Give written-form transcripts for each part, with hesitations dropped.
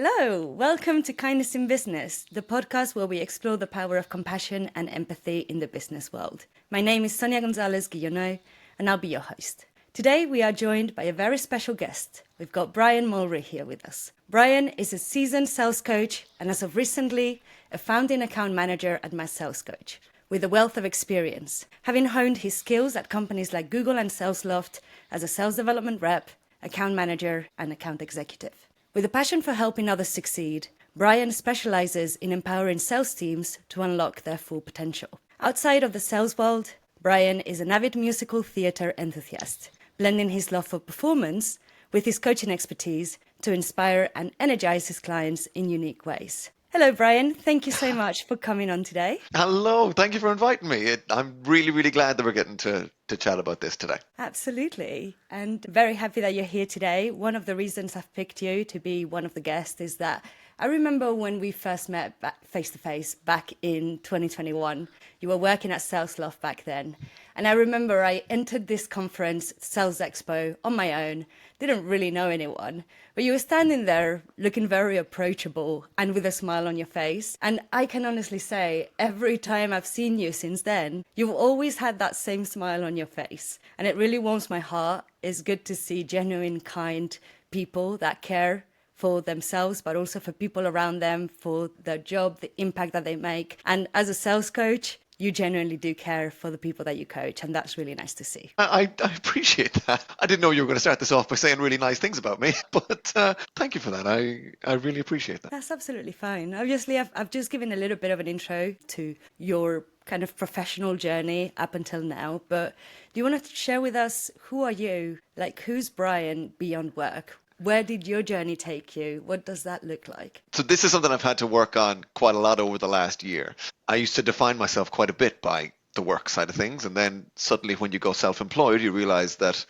Hello, welcome to Kindness in Business, the podcast where we explore the power of compassion and empathy in the business world. My name is Sonia Gonzalez Guillonneau, and I'll be your host. Today we are joined by a very special guest. We've got Bryan Mulry here with us. Bryan is a seasoned sales coach and as of recently, a founding account manager at My Sales Coach, with a wealth of experience, having honed his skills at companies like Google and SalesLoft as a sales development rep, account manager, and account executive. With a passion for helping others succeed, Bryan specializes in empowering sales teams to unlock their full potential. Outside of the sales world, Bryan is an avid musical theatre enthusiast, blending his love for performance with his coaching expertise to inspire and energize his clients in unique ways. Hello, Bryan. Thank you so much for coming on today. Hello. Thank you for inviting me. I'm really glad that we're getting to chat about this today. Absolutely. And very happy that you're here today. One of the reasons I've picked you to be one of the guests is that I remember when we first met face-to-face back in 2021. You were working at SalesLoft back then. And I remember I entered this conference, Sales Expo, on my own, didn't really know anyone. But you were standing there looking very approachable and with a smile on your face. And I can honestly say, every time I've seen you since then, you've always had that same smile on your face. And it really warms my heart. It's good to see genuine, kind people that care for themselves, but also for people around them, for their job, the impact that they make. And as a sales coach, you genuinely do care for the people that you coach, and that's really nice to see. I appreciate that. I didn't know you were going to start this off by saying really nice things about me, but thank you for that. I really appreciate that. That's absolutely fine. Obviously, I've just given a little bit of an intro to your kind of professional journey up until now, but do you want to share with us, who are you? Like, who's Bryan beyond work? Where did your journey take you? What does that look like? So this is something I've had to work on quite a lot over the last year. I used to define myself quite a bit by the work side of things. And then suddenly when you go self-employed, you realize that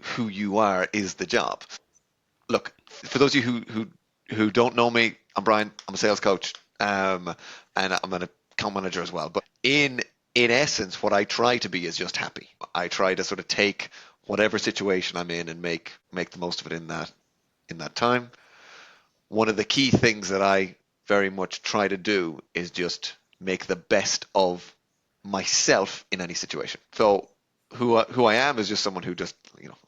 who you are is the job. Look, for those of you who don't know me, I'm Bryan. I'm a sales coach, and I'm an account manager as well. But in essence, what I try to be is just happy. I try to sort of take whatever situation I'm in and make the most of it in that time. One of the key things that I very much try to do is just make the best of myself in any situation. So who I am is just someone who just,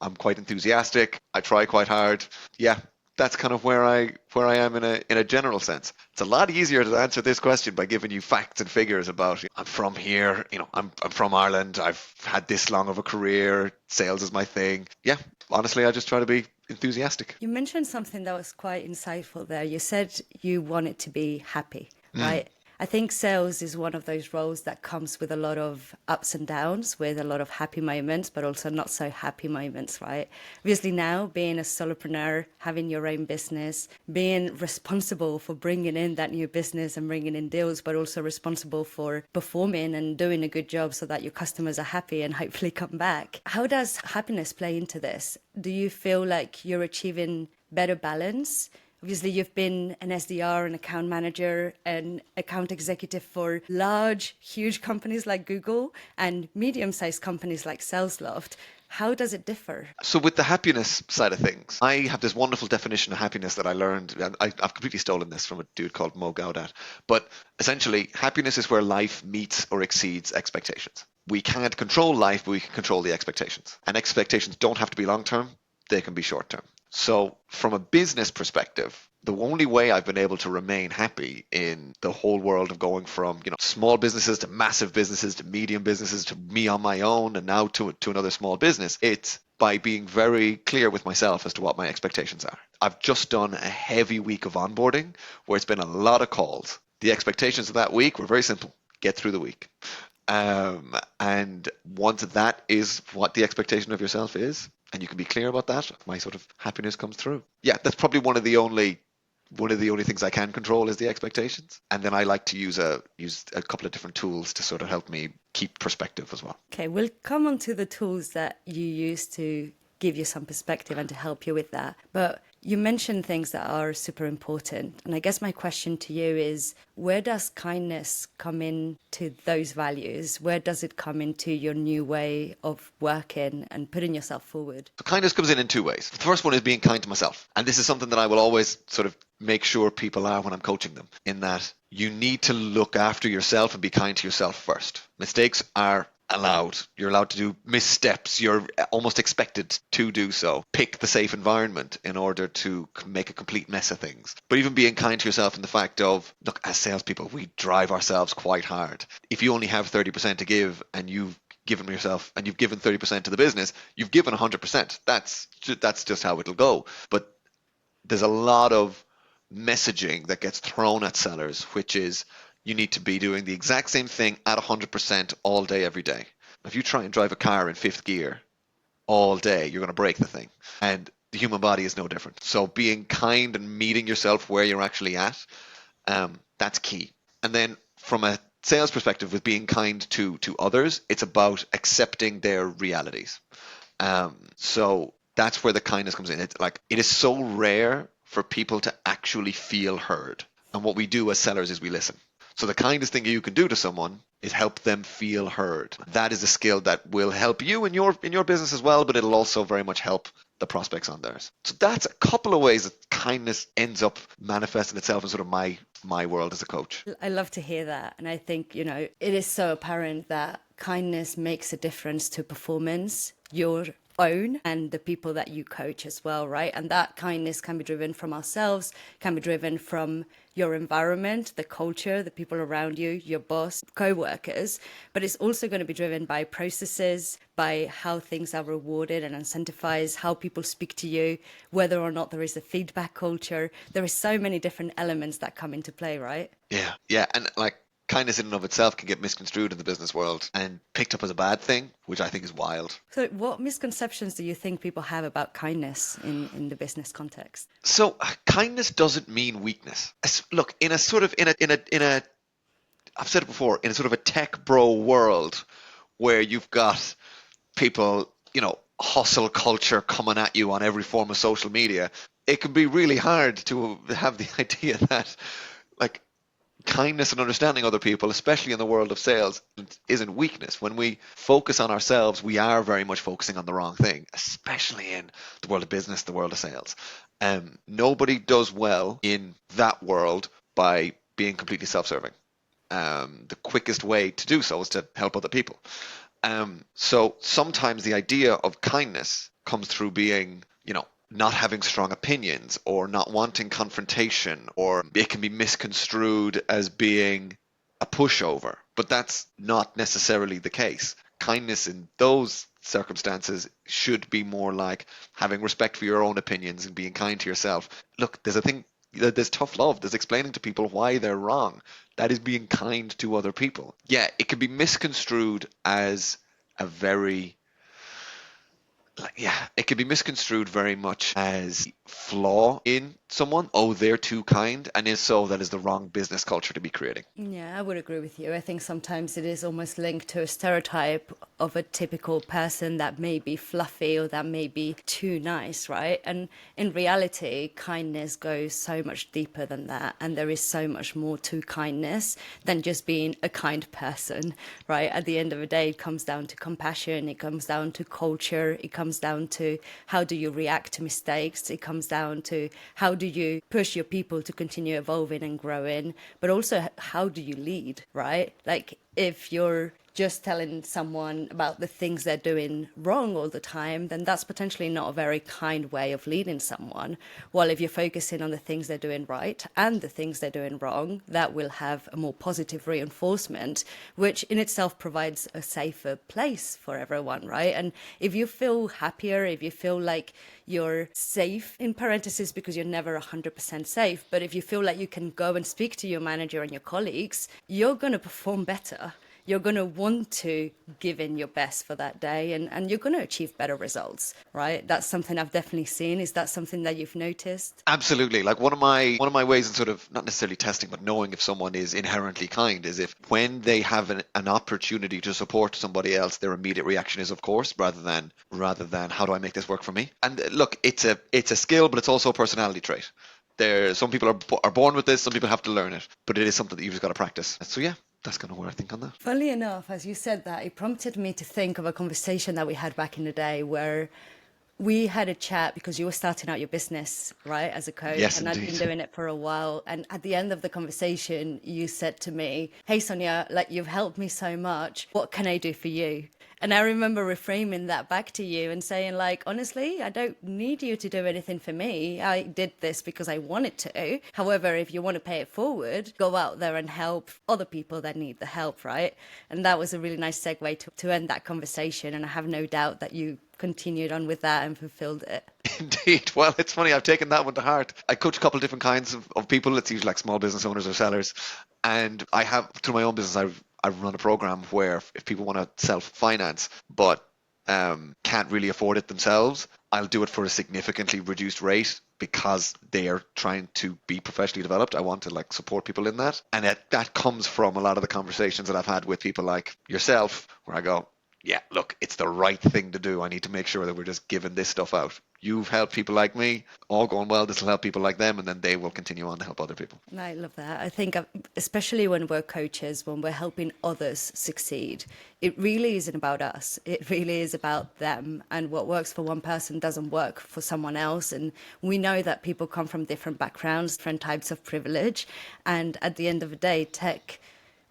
I'm quite enthusiastic. I try quite hard. Yeah, that's kind of where I am in a general sense. It's a lot easier to answer this question by giving you facts and figures about, I'm from here, I'm from Ireland, I've had this long of a career, sales is my thing. Yeah, honestly, I just try to be enthusiastic. You mentioned something that was quite insightful there. You said you wanted to be happy, right? I think sales is one of those roles that comes with a lot of ups and downs, with a lot of happy moments, but also not so happy moments, right? Obviously now, being a solopreneur, having your own business, being responsible for bringing in that new business and bringing in deals, but also responsible for performing and doing a good job so that your customers are happy and hopefully come back. How does happiness play into this? Do you feel like you're achieving better balance? Obviously, you've been an SDR, an account manager, an account executive for large, huge companies like Google and medium-sized companies like SalesLoft. How does it differ? So with the happiness side of things, I have this wonderful definition of happiness that I learned. I've completely stolen this from a dude called Mo Gaudat. But essentially, happiness is where life meets or exceeds expectations. We can't control life, but we can control the expectations. And expectations don't have to be long-term. They can be short-term. So from a business perspective, the only way I've been able to remain happy in the whole world of going from, small businesses to massive businesses to medium businesses to me on my own and now to another small business, it's by being very clear with myself as to what my expectations are. I've just done a heavy week of onboarding where it's been a lot of calls. The expectations of that week were very simple. Get through the week. And once that is what the expectation of yourself is, and you can be clear about that, my sort of happiness comes through. Yeah, that's probably one of the only things I can control is the expectations. And then I like to use a couple of different tools to sort of help me keep perspective as well. Okay, we'll come on to the tools that you use to give you some perspective and to help you with that. But You mentioned things that are super important. And I guess my question to you is, where does kindness come into those values? Where does it come into your new way of working and putting yourself forward? So kindness comes in two ways. The first one is being kind to myself. And this is something that I will always sort of make sure people are when I'm coaching them, in that you need to look after yourself and be kind to yourself first. Mistakes are allowed. You're allowed to do missteps. You're almost expected to do so. Pick the safe environment in order to make a complete mess of things. But even being kind to yourself in the fact of, look, as salespeople, we drive ourselves quite hard. If you only have 30% to give and you've given yourself and you've given 30% to the business, you've given 100%. That's just how it'll go. But there's a lot of messaging that gets thrown at sellers, which is you need to be doing the exact same thing at 100% all day, every day. If you try and drive a car in fifth gear all day, you're going to break the thing. And the human body is no different. So being kind and meeting yourself where you're actually at, that's key. And then from a sales perspective, with being kind to others, it's about accepting their realities. So that's where the kindness comes in. It's like, it is so rare for people to actually feel heard. And what we do as sellers is we listen. So the kindest thing you can do to someone is help them feel heard. That is a skill that will help you in your business as well, but it'll also very much help the prospects on theirs. So that's a couple of ways that kindness ends up manifesting itself in sort of my world as a coach. I love to hear that. And I think, it is so apparent that kindness makes a difference to performance, your own and the people that you coach as well, right? And that kindness can be driven from ourselves, can be driven from your environment, the culture, the people around you, your boss, co-workers, but it's also going to be driven by processes, by how things are rewarded and incentivized, how people speak to you, whether or not there is a feedback culture. There are so many different elements that come into play, right? Yeah. And like, kindness in and of itself can get misconstrued in the business world and picked up as a bad thing, which I think is wild. So what misconceptions do you think people have about kindness in the business context? So kindness doesn't mean weakness. Look, in a I've said it before, in a sort of a tech bro world where you've got people, hustle culture coming at you on every form of social media, it can be really hard to have the idea that, like, kindness and understanding other people, especially in the world of sales, isn't weakness. When we focus on ourselves, we are very much focusing on the wrong thing, especially in the world of business, the world of sales. Nobody does well in that world by being completely self-serving. The quickest way to do so is to help other people. So sometimes the idea of kindness comes through being, not having strong opinions or not wanting confrontation, or it can be misconstrued as being a pushover, but that's not necessarily the case. Kindness in those circumstances should be more like having respect for your own opinions and being kind to yourself. Look, there's tough love. There's explaining to people why they're wrong. That is being kind to other people. Yeah, it can be misconstrued as a very it can be misconstrued very much as flaw in someone. Oh, they're too kind. And if so, that is the wrong business culture to be creating. Yeah, I would agree with you. I think sometimes it is almost linked to a stereotype of a typical person that may be fluffy or that may be too nice, right? And in reality, kindness goes so much deeper than that. And there is so much more to kindness than just being a kind person, right? At the end of the day, it comes down to compassion. It comes down to culture. It comes down to how do you react to mistakes. It comes down to how do you push your people to continue evolving and growing, but also how do you lead, right? Like if you're just telling someone about the things they're doing wrong all the time, then that's potentially not a very kind way of leading someone. While if you're focusing on the things they're doing right and the things they're doing wrong, that will have a more positive reinforcement, which in itself provides a safer place for everyone, right? And if you feel happier, if you feel like you're safe, in parentheses, because you're never 100% safe, but if you feel like you can go and speak to your manager and your colleagues, you're going to perform better. you're going to want to give in your best for that day, and you're going to achieve better results, right? That's something I've definitely seen. Is that something that you've noticed? Absolutely. Like one of my ways in sort of not necessarily testing, but knowing if someone is inherently kind is if when they have an opportunity to support somebody else, their immediate reaction is of course, rather than how do I make this work for me? And look, it's a skill, but it's also a personality trait. Some people are born with this, some people have to learn it, but it is something that you've just got to practice. So yeah, that's kind of where I think on that. Funnily enough, as you said that, it prompted me to think of a conversation that we had back in the day where we had a chat because you were starting out your business, right, as a coach, Yes, and I'd been indeed. doing it for a while. And at the end of the conversation, you said to me, "Hey, Sonia, like you've helped me so much. What can I do for you?" And I remember reframing that back to you and saying, like, honestly, I don't need you to do anything for me. I did this because I wanted to. However, if you want to pay it forward, go out there and help other people that need the help, right? And that was a really nice segue to end that conversation. And I have no doubt that you continued on with that and fulfilled it. Indeed. Well, it's funny. I've taken that one to heart. I coach a couple of different kinds of people. It's usually like small business owners or sellers. And I have, through my own business, I've run a program where if people want to self-finance, but can't really afford it themselves, I'll do it for a significantly reduced rate because they are trying to be professionally developed. I want to like support people in that. And that comes from a lot of the conversations that I've had with people like yourself, where I go, yeah, look, it's the right thing to do. I need to make sure that we're just giving this stuff out. You've helped people like me, all going well. This will help people like them, and then they will continue on to help other people. And I love that. I think, especially when we're coaches, when we're helping others succeed, it really isn't about us. It really is about them. And what works for one person doesn't work for someone else. And we know that people come from different backgrounds, different types of privilege. And at the end of the day, tech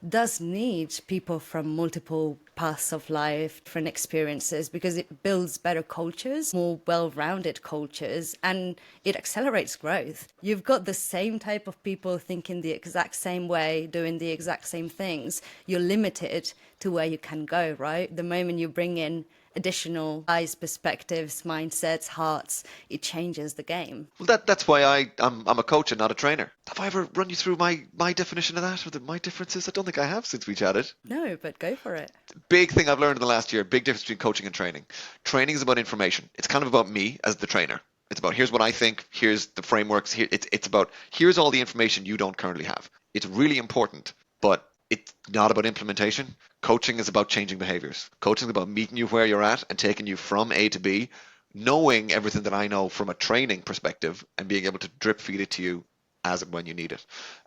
does need people from multiple paths of life, different experiences, because it builds better cultures, more well-rounded cultures, and it accelerates growth. You've got the same type of people thinking the exact same way, doing the exact same things. You're limited to where you can go, right? The moment you bring in additional eyes, perspectives, mindsets, hearts, it changes the game. Well, that's why I'm a coach and not a trainer. Have I ever run you through my definition of that, or my differences? I don't think I have since we chatted. No, but go for it. Big thing I've learned in the last year, big difference between coaching and training. Training is about information. It's kind of about me as the trainer. It's about here's what I think, here's the frameworks, it's about here's all the information you don't currently have. It's really important, but it's not about implementation. Coaching is about changing behaviors. Coaching is about meeting you where you're at and taking you from A to B, knowing everything that I know from a training perspective and being able to drip feed it to you as and when you need it.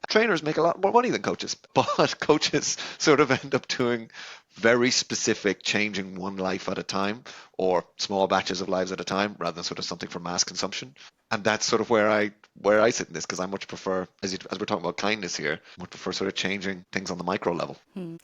Trainers make a lot more money than coaches, but coaches sort of end up doing very specific, changing one life at a time or small batches of lives at a time rather than sort of something for mass consumption. And that's sort of where I sit in this, because I much prefer, as we're talking about kindness here, I much prefer sort of changing things on the micro level.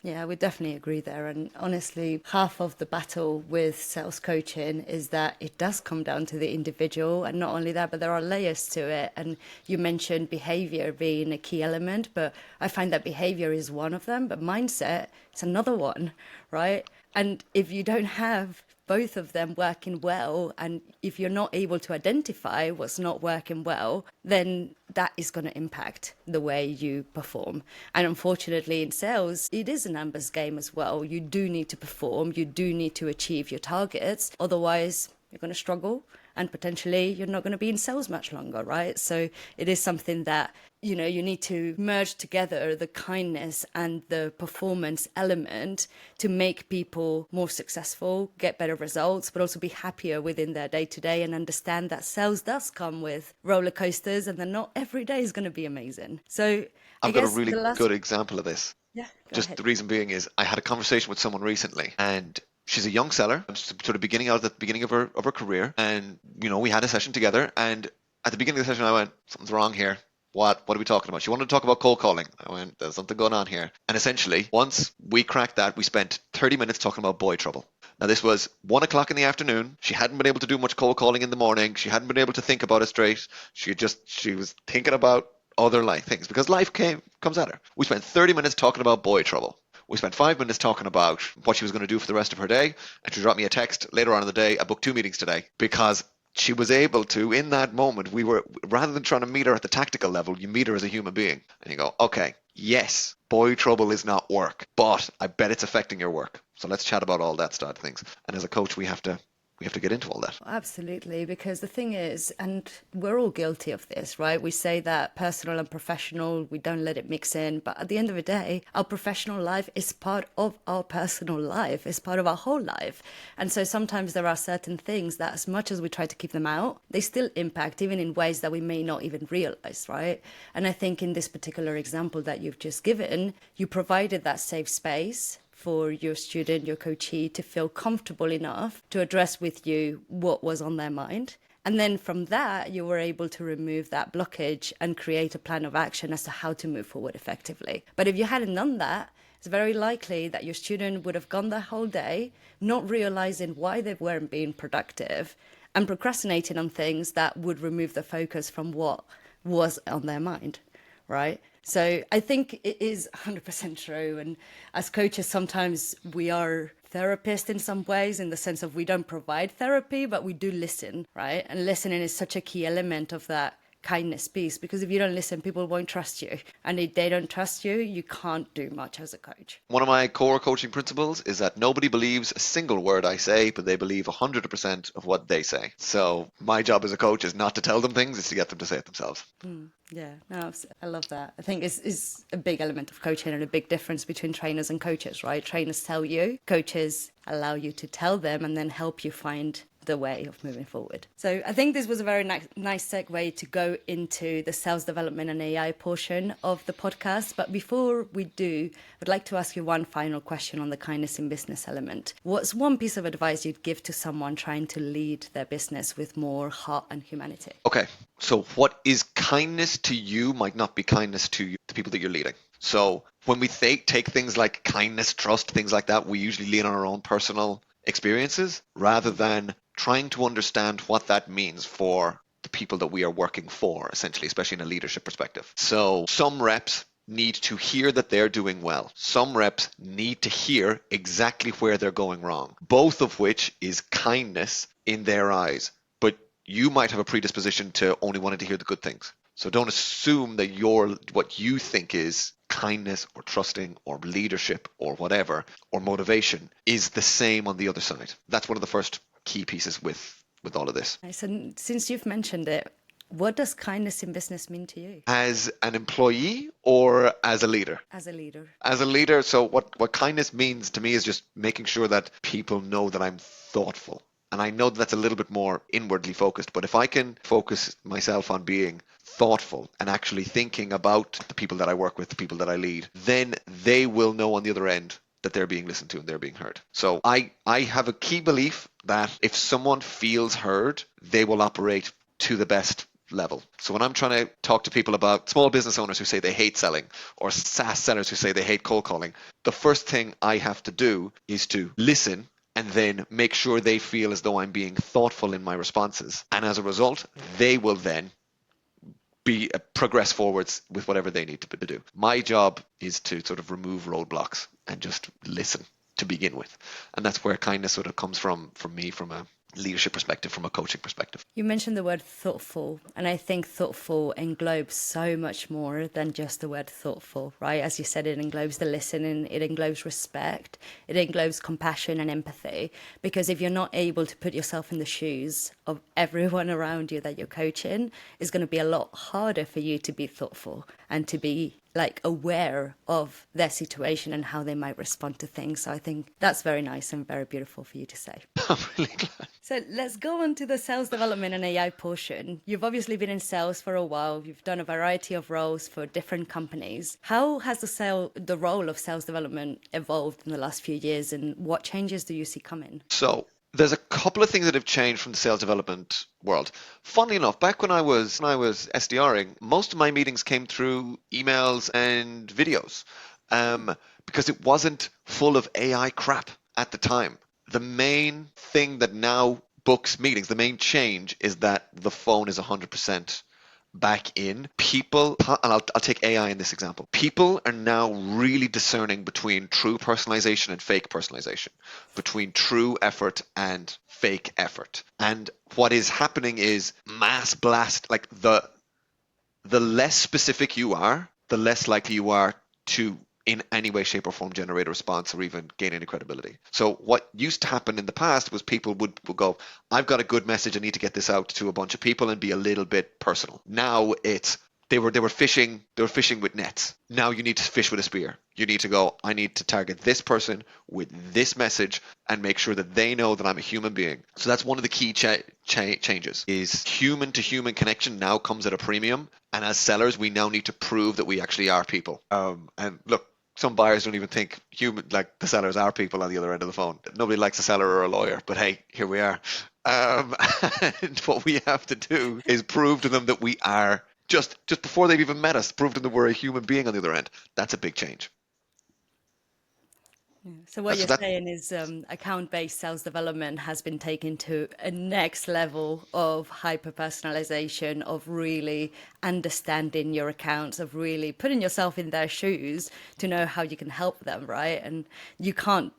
Yeah, we definitely agree there. And honestly, half of the battle with sales coaching is that it does come down to the individual. And not only that, but there are layers to it. And you mentioned behavior being a key element, but I find that behavior is one of them, but mindset is another one, right? And if you don't have both of them working well, and if you're not able to identify what's not working well, then that is going to impact the way you perform. And unfortunately in sales, it is a numbers game as well. You do need to perform, you do need to achieve your targets, otherwise you're going to struggle and potentially you're not going to be in sales much longer, right? So it is something that, you know, you need to merge together the kindness and the performance element to make people more successful, get better results, but also be happier within their day to day and understand that sales does come with roller coasters and then not every day is going to be amazing. So I've got a really good example of this. Yeah, go Just ahead. the reason being is I had a conversation with someone recently, and she's a young seller, sort of beginning out at the beginning of her career, and you know, we had a session together, and at the beginning of the session I went, something's wrong here. What are we talking about? She wanted to talk about cold calling. I went, there's something going on here. And essentially, once we cracked that, we spent 30 minutes talking about boy trouble. Now, this was 1 o'clock in the afternoon. She hadn't been able to do much cold calling in the morning. She hadn't been able to think about it straight. She was thinking about other life things because life comes at her. We spent 30 minutes talking about boy trouble. We spent 5 minutes talking about what she was going to do for the rest of her day. And she dropped me a text later on in the day, I booked 2 meetings today, because she was able to, in that moment, we were, rather than trying to meet her at the tactical level, you meet her as a human being. And you go, okay, Yes, boy trouble is not work, but I bet it's affecting your work. So let's chat about all that side of things. And as a coach, we have to get into all that. Absolutely, because the thing is, and we're all guilty of this, right? We say that personal and professional, we don't let it mix in, but at the end of the day, our professional life is part of our personal life, it's part of our whole life. And so sometimes there are certain things that, as much as we try to keep them out, they still impact, even in ways that we may not even realize, right? And I think in this particular example that you've just given, you provided that safe space for your student, your coachee, to feel comfortable enough to address with you what was on their mind. And then from that, you were able to remove that blockage and create a plan of action as to how to move forward effectively. But if you hadn't done that, it's very likely that your student would have gone the whole day not realizing why they weren't being productive and procrastinating on things that would remove the focus from what was on their mind, right? So I think it is 100% true. And as coaches, sometimes we are therapists in some ways, in the sense of we don't provide therapy, but we do listen, right? And listening is such a key element of that kindness piece, because if you don't listen, people won't trust you. And if they don't trust you, you can't do much as a coach. One of my core coaching principles is that nobody believes a single word I say, but they believe 100% of what they say. So my job as a coach is not to tell them things, it's to get them to say it themselves. Yeah, no, I love that. I think it's a big element of coaching and a big difference between trainers and coaches, right? Trainers tell you, coaches allow you to tell them and then help you find the way of moving forward. So I think this was a very nice segue to go into the sales development and AI portion of the podcast. But before we do, I'd like to ask you one final question on the kindness in business element. What's one piece of advice you'd give to someone trying to lead their business with more heart and humanity? Okay, so what is kindness to you might not be kindness to you, the people that you're leading. So when we take things like kindness, trust, things like that, we usually lean on our own personal experiences rather than trying to understand what that means for the people that we are working for, essentially, especially in a leadership perspective. So some reps need to hear that they're doing well. Some reps need to hear exactly where they're going wrong, both of which is kindness in their eyes. But you might have a predisposition to only wanting to hear the good things. So don't assume that what you think is kindness or trusting or leadership or whatever or motivation is the same on the other side. That's one of the first key pieces with all of this. Nice. And since you've mentioned it, what does kindness in business mean to you As an employee or as a leader? as a leader? As a leader, so what kindness means to me is just making sure that people know that I'm thoughtful. And I know that's a little bit more inwardly focused, but if I can focus myself on being thoughtful and actually thinking about the people that I work with, the people that I lead, then they will know on the other end that they're being listened to and they're being heard. So I have a key belief that if someone feels heard, they will operate to the best level. So when I'm trying to talk to people about small business owners who say they hate selling or SaaS sellers who say they hate cold calling, the first thing I have to do is to listen and then make sure they feel as though I'm being thoughtful in my responses. And as a result, they will then progress forwards with whatever they need to do. My job is to sort of remove roadblocks and just listen to begin with. And that's where kindness sort of comes from me, from a leadership perspective, from a coaching perspective. You mentioned the word thoughtful, and I think thoughtful englobes so much more than just the word thoughtful, right? As you said, it englobes the listening, it englobes respect, it englobes compassion and empathy. Because if you're not able to put yourself in the shoes of everyone around you that you're coaching, it's going to be a lot harder for you to be thoughtful and to be aware of their situation and how they might respond to things. So I think that's very nice and very beautiful for you to say. I'm really glad. So let's go on to the sales development and AI portion. You've obviously been in sales for a while. You've done a variety of roles for different companies. How has the role of sales development evolved in the last few years, and what changes do you see coming? So there's a couple of things that have changed from the sales development world. Funnily enough, back when I was SDRing, most of my meetings came through emails and videos because it wasn't full of AI crap at the time. The main thing that now books meetings, the main change is that the phone is 100% back in. People, and I'll take AI in this example. People are now really discerning between true personalization and fake personalization, between true effort and fake effort. And what is happening is mass blast, like the less specific you are, the less likely you are to in any way, shape, or form generate a response or even gain any credibility. So what used to happen in the past was people would go, I've got a good message, I need to get this out to a bunch of people and be a little bit personal. Now it's they were fishing with nets. Now you need to fish with a spear. You need to go, I need to target this person with this message and make sure that they know that I'm a human being. So that's one of the key changes is human to human connection now comes at a premium. And as sellers, we now need to prove that we actually are people. And look, some buyers don't even think the sellers are people on the other end of the phone. Nobody likes a seller or a lawyer, but hey, here we are. And what we have to do is prove to them that we are just before they've even met us, prove to them that we're a human being on the other end. That's a big change. So what So you're that saying is account-based sales development has been taken to a next level of hyper-personalization, of really understanding your accounts, of really putting yourself in their shoes to know how you can help them, right? And you can't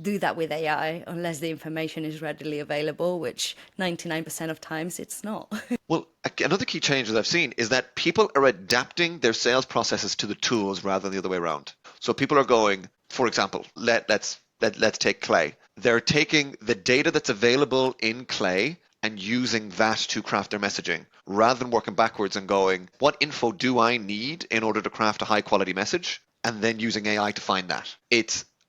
do that with AI unless the information is readily available, which 99% of times it's not. Well, another key change that I've seen is that people are adapting their sales processes to the tools rather than the other way around. So people are going, for example, let's take Clay. They're taking the data that's available in Clay and using that to craft their messaging rather than working backwards and going, what info do I need in order to craft a high quality message? And then using AI to find that.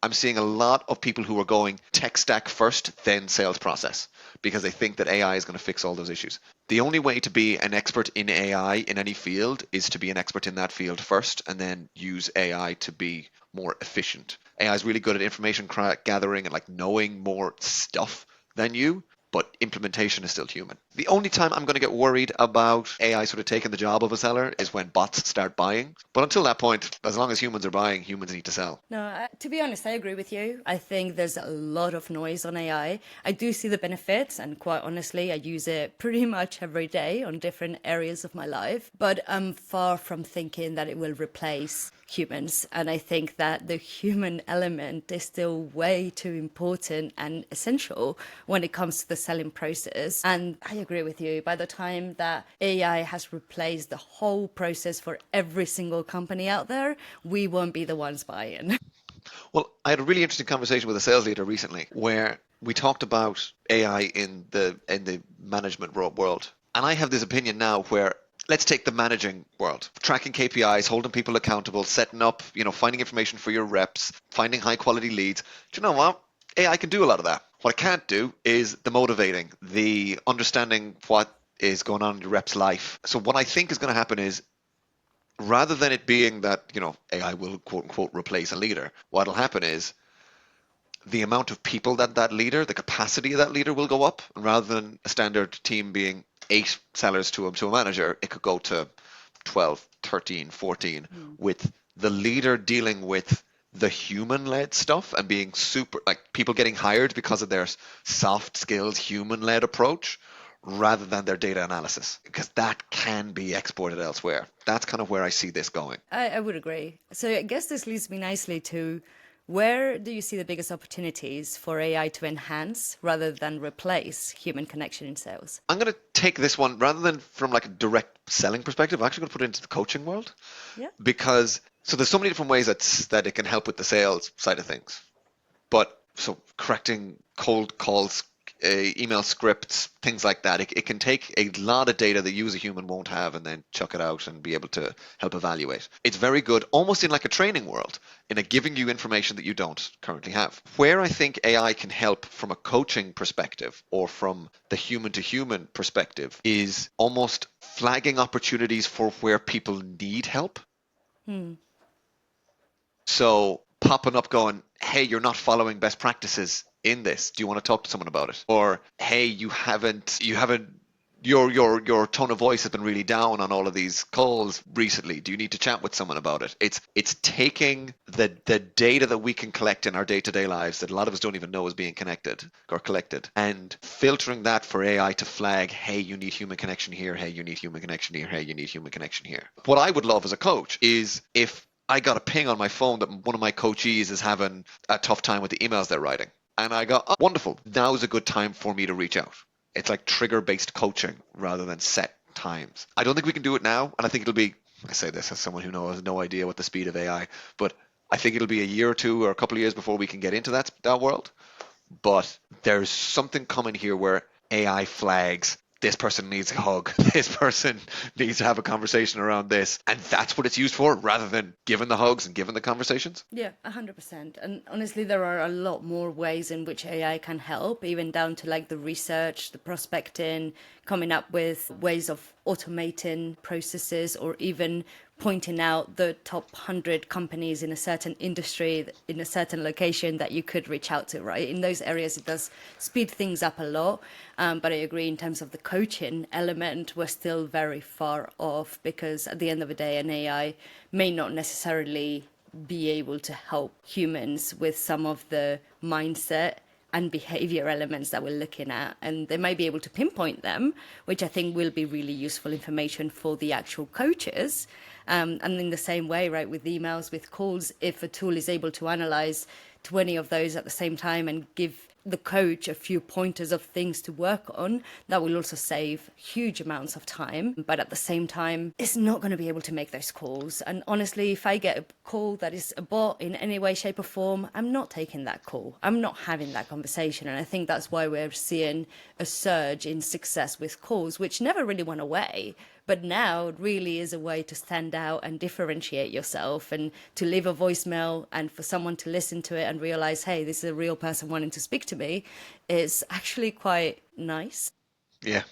I'm seeing a lot of people who are going tech stack first, then sales process, because they think that AI is going to fix all those issues. The only way to be an expert in AI in any field is to be an expert in that field first and then use AI to be more efficient. AI is really good at information gathering and like knowing more stuff than you, but implementation is still human. The only time I'm going to get worried about AI sort of taking the job of a seller is when bots start buying. But until that point, as long as humans are buying, humans need to sell. No, to be honest, I agree with you. I think there's a lot of noise on AI. I do see the benefits, and quite honestly, I use it pretty much every day on different areas of my life. But I'm far from thinking that it will replace humans. And I think that the human element is still way too important and essential when it comes to the selling process. And I agree with you. By the time that AI has replaced the whole process for every single company out there, we won't be the ones buying. Well, I had a really interesting conversation with a sales leader recently where we talked about AI in the management world. And I have this opinion now where let's take the managing world, tracking KPIs, holding people accountable, setting up, finding information for your reps, finding high quality leads. Do you know what? AI can do a lot of that. What it can't do is the motivating, the understanding what is going on in your rep's life. So what I think is going to happen is rather than it being that, AI will quote unquote replace a leader, what'll happen is the amount of people that leader, the capacity of that leader will go up. And rather than a standard team being 8 sellers to a manager, it could go to 12, 13, 14 with the leader dealing with the human-led stuff and being super, like people getting hired because of their soft skills, human-led approach rather than their data analysis, because that can be exported elsewhere. That's kind of where I see this going. I would agree. So I guess this leads me nicely to where do you see the biggest opportunities for AI to enhance rather than replace human connection in sales? I'm going to take this one rather than from like a direct selling perspective. I'm actually going to put it into the coaching world. Yeah. Because so there's so many different ways that it can help with the sales side of things. But so correcting cold calls, email scripts, things like that. It can take a lot of data that you as a human won't have and then chuck it out and be able to help evaluate. It's very good, almost in like a training world, in a giving you information that you don't currently have. Where I think AI can help from a coaching perspective or from the human to human perspective is almost flagging opportunities for where people need help. So popping up going, hey, you're not following best practices in this. Do you want to talk to someone about it? Or hey, you haven't your tone of voice has been really down on all of these calls recently. Do you need to chat with someone about it? It's taking the data that we can collect in our day-to-day lives that a lot of us don't even know is being connected or collected, and filtering that for AI to flag, hey, you need human connection here, hey, you need human connection here, hey, you need human connection here. What I would love as a coach is if I got a ping on my phone that one of my coachees is having a tough time with the emails they're writing. And I go, oh, wonderful, now's a good time for me to reach out. It's like trigger-based coaching rather than set times. I don't think we can do it now, and I think it'll be I say this as someone who knows no idea what the speed of AI, but I think it'll be a year or two or a couple of years before we can get into that world. But there's something coming here where AI flags this person needs a hug, this person needs to have a conversation around this, and that's what it's used for rather than giving the hugs and giving the conversations. Yeah, 100%. And honestly, there are a lot more ways in which AI can help, even down to like the research, the prospecting, coming up with ways of automating processes, or even pointing out the top 100 companies in a certain industry, in a certain location that you could reach out to, right? In those areas, it does speed things up a lot. But I agree in terms of the coaching element, we're still very far off, because at the end of the day, an AI may not necessarily be able to help humans with some of the mindset and behavior elements that we're looking at. And they might be able to pinpoint them, which I think will be really useful information for the actual coaches. And in the same way, right, with emails, with calls, if a tool is able to analyze 20 of those at the same time and give the coach a few pointers of things to work on, that will also save huge amounts of time. But at the same time, it's not going to be able to make those calls. And honestly, if I get a call that is a bot in any way, shape or form, I'm not taking that call. I'm not having that conversation. And I think that's why we're seeing a surge in success with calls, which never really went away. But now it really is a way to stand out and differentiate yourself, and to leave a voicemail and for someone to listen to it and realize, hey, this is a real person wanting to speak to me, is actually quite nice. Yeah,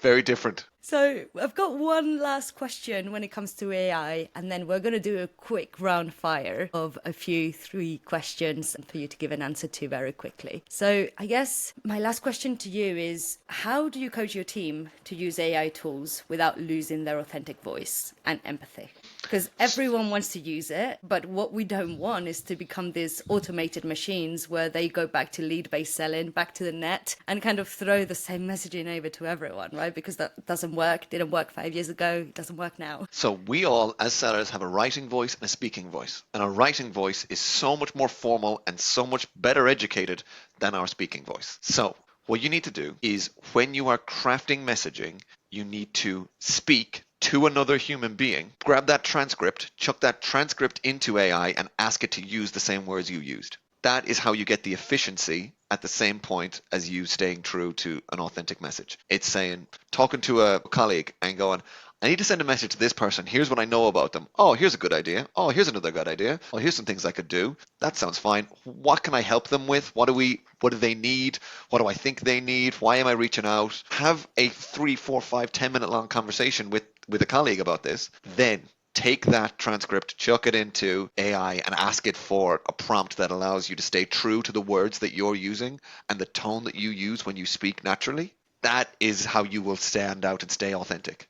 very different. So I've got one last question when it comes to AI, and then we're going to do a quick round fire of a few 3 questions for you to give an answer to very quickly. So I guess my last question to you is, how do you coach your team to use AI tools without losing their authentic voice and empathy? Because everyone wants to use it, but what we don't want is to become these automated machines where they go back to lead-based selling, back to the net, and kind of throw the same messaging over to everyone, right? Because that doesn't work, didn't work 5 years ago, it doesn't work now. So we all, as sellers, have a writing voice and a speaking voice. And our writing voice is so much more formal and so much better educated than our speaking voice. So what you need to do is, when you are crafting messaging, you need to speak to another human being, grab that transcript, chuck that transcript into AI and ask it to use the same words you used. That is how you get the efficiency at the same point as you staying true to an authentic message. It's saying, talking to a colleague and going, I need to send a message to this person. Here's what I know about them. Oh, here's a good idea. Oh, here's another good idea. Oh, here's some things I could do. That sounds fine. What can I help them with? What do they need? What do I think they need? Why am I reaching out? Have a 3, 4, 5, 10-minute long conversation with a colleague about this. Then take that transcript, chuck it into AI and ask it for a prompt that allows you to stay true to the words that you're using and the tone that you use when you speak naturally. That is how you will stand out and stay authentic.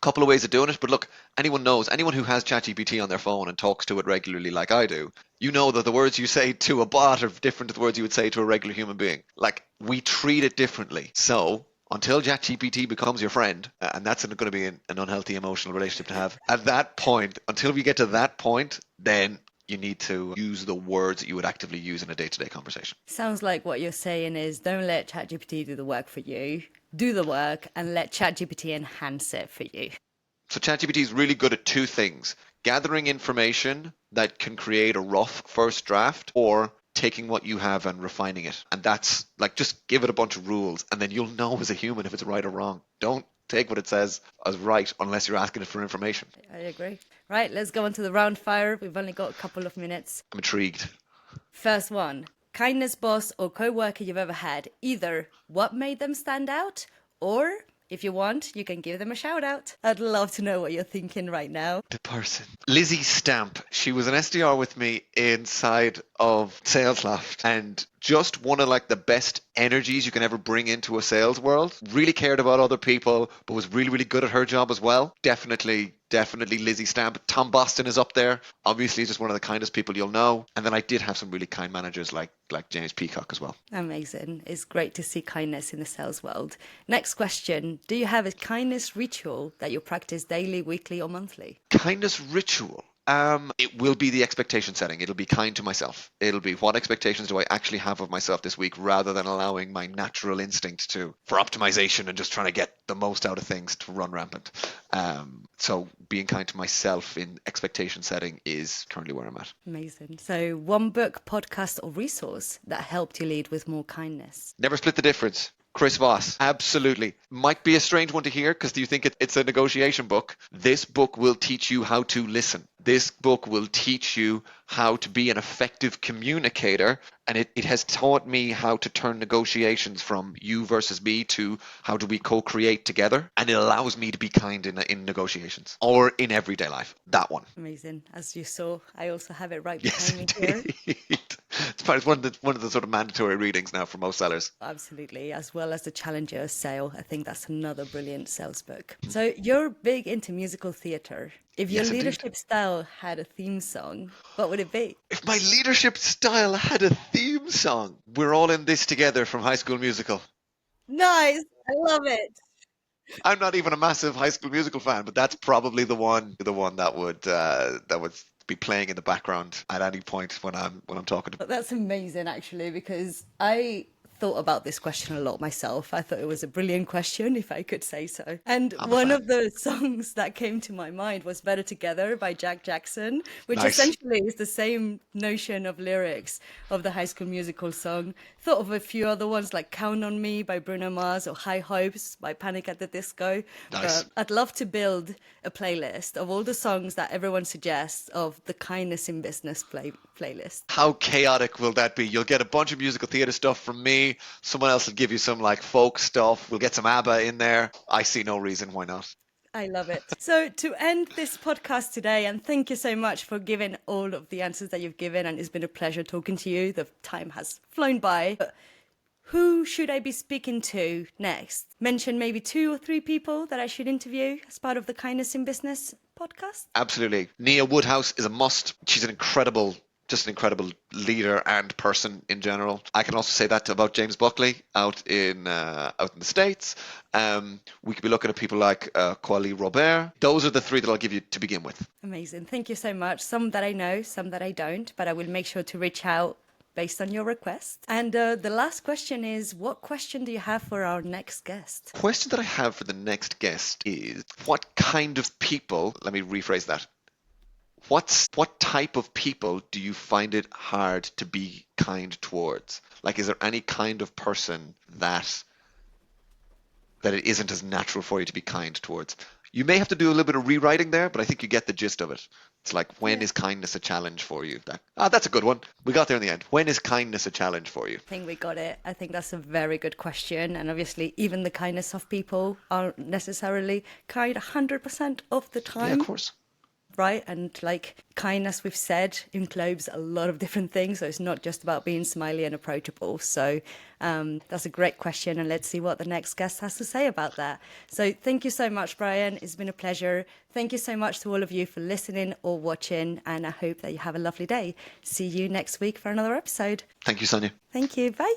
Couple of ways of doing it, but look, anyone who has ChatGPT on their phone and talks to it regularly like I do, you know that the words you say to a bot are different to the words you would say to a regular human being. Like, we treat it differently. So until ChatGPT becomes your friend, and that's going to be an unhealthy emotional relationship to have, at that point, until we get to that point, then you need to use the words that you would actively use in a day-to-day conversation. Sounds like what you're saying is, don't let ChatGPT do the work for you. Do the work and let ChatGPT enhance it for you. So ChatGPT is really good at 2 things: gathering information that can create a rough first draft, or taking what you have and refining it. And that's like, just give it a bunch of rules and then you'll know as a human if it's right or wrong. Don't take what it says as right unless you're asking it for information. I agree. Right, let's go on to the round fire. We've only got a couple of minutes. I'm intrigued. First one, kindness boss or co-worker you've ever had. Either what made them stand out, or if you want, you can give them a shout out. I'd love to know what you're thinking right now. The person. Lizzie Stamp. She was an SDR with me inside of SalesLoft, and just one of like the best energies you can ever bring into a sales world. Really cared about other people, but was really, really good at her job as well. Definitely Lizzie Stamp. Tom Boston is up there. Obviously, just one of the kindest people you'll know. And then I did have some really kind managers like James Peacock as well. Amazing. It's great to see kindness in the sales world. Next question. Do you have a kindness ritual that you practice daily, weekly, or monthly? Kindness ritual. It will be the expectation setting. It'll be kind to myself. It'll be what expectations do I actually have of myself this week rather than allowing my natural instinct for optimization and just trying to get the most out of things to run rampant. So being kind to myself in expectation setting is currently where I'm at. Amazing. So one book, podcast, or resource that helped you lead with more kindness? Never split the difference. Chris Voss, absolutely. Might be a strange one to hear because do you think it's a negotiation book? This book will teach you how to listen. This book will teach you how to be an effective communicator. And it has taught me how to turn negotiations from you versus me to how do we co-create together. And it allows me to be kind in negotiations or in everyday life. That one. Amazing. As you saw, I also have it right Yes, behind me here. indeed. It's part of one of the sort of mandatory readings now for most sellers. Absolutely, as well as the Challenger Sale. I think that's another brilliant sales book. So you're big into musical theatre. If your Yes, indeed. leadership style had a theme song, what would it be? If my leadership style had a theme song, We're All in This Together from High School Musical. Nice. I love it. I'm not even a massive High School Musical fan, but that's probably the one that would be playing in the background at any point when I'm talking to. But that's amazing, actually, because I thought about this question a lot myself. I thought it was a brilliant question, if I could say so. And I'm a one fan. of the songs that came to my mind was Better Together by Jack Jackson, which Nice. essentially is the same notion of lyrics of the High School Musical song. Thought of a few other ones like Count on Me by Bruno Mars or High Hopes by Panic at the Disco. Nice. But I'd love to build a playlist of all the songs that everyone suggests of the Kindness in Business playlist. How chaotic will that be? You'll get a bunch of musical theatre stuff from me. Someone else will give you some like folk stuff. We'll get some ABBA in there. I see no reason why not. I love it. So to end this podcast today, and thank you so much for giving all of the answers that you've given, and it's been a pleasure talking to you. The time has flown by. But who should I be speaking to next? Mention maybe 2 or 3 people that I should interview as part of the Kindness in Business podcast. Absolutely. Nia Woodhouse is a must. She's an incredible leader and person in general. I can also say that about James Buckley out in the States. We could be looking at people like Kwali Robert. Those are the 3 that I'll give you to begin with. Amazing. Thank you so much. Some that I know, some that I don't, but I will make sure to reach out based on your request. And the last question is, what question do you have for our next guest? The question that I have for the next guest is, what kind of people, let me rephrase that. What type of people do you find it hard to be kind towards? Like, is there any kind of person that it isn't as natural for you to be kind towards? You may have to do a little bit of rewriting there, but I think you get the gist of it. It's like, when is kindness a challenge for you? That's a good one. We got there in the end. When is kindness a challenge for you? I think we got it. I think that's a very good question. And obviously, even the kindness of people aren't necessarily kind 100% of the time. Yeah, of course. Right? And like kindness, we've said, englobes a lot of different things. So it's not just about being smiley and approachable. So that's a great question. And let's see what the next guest has to say about that. So thank you so much, Bryan. It's been a pleasure. Thank you so much to all of you for listening or watching. And I hope that you have a lovely day. See you next week for another episode. Thank you, Sonia. Thank you. Bye.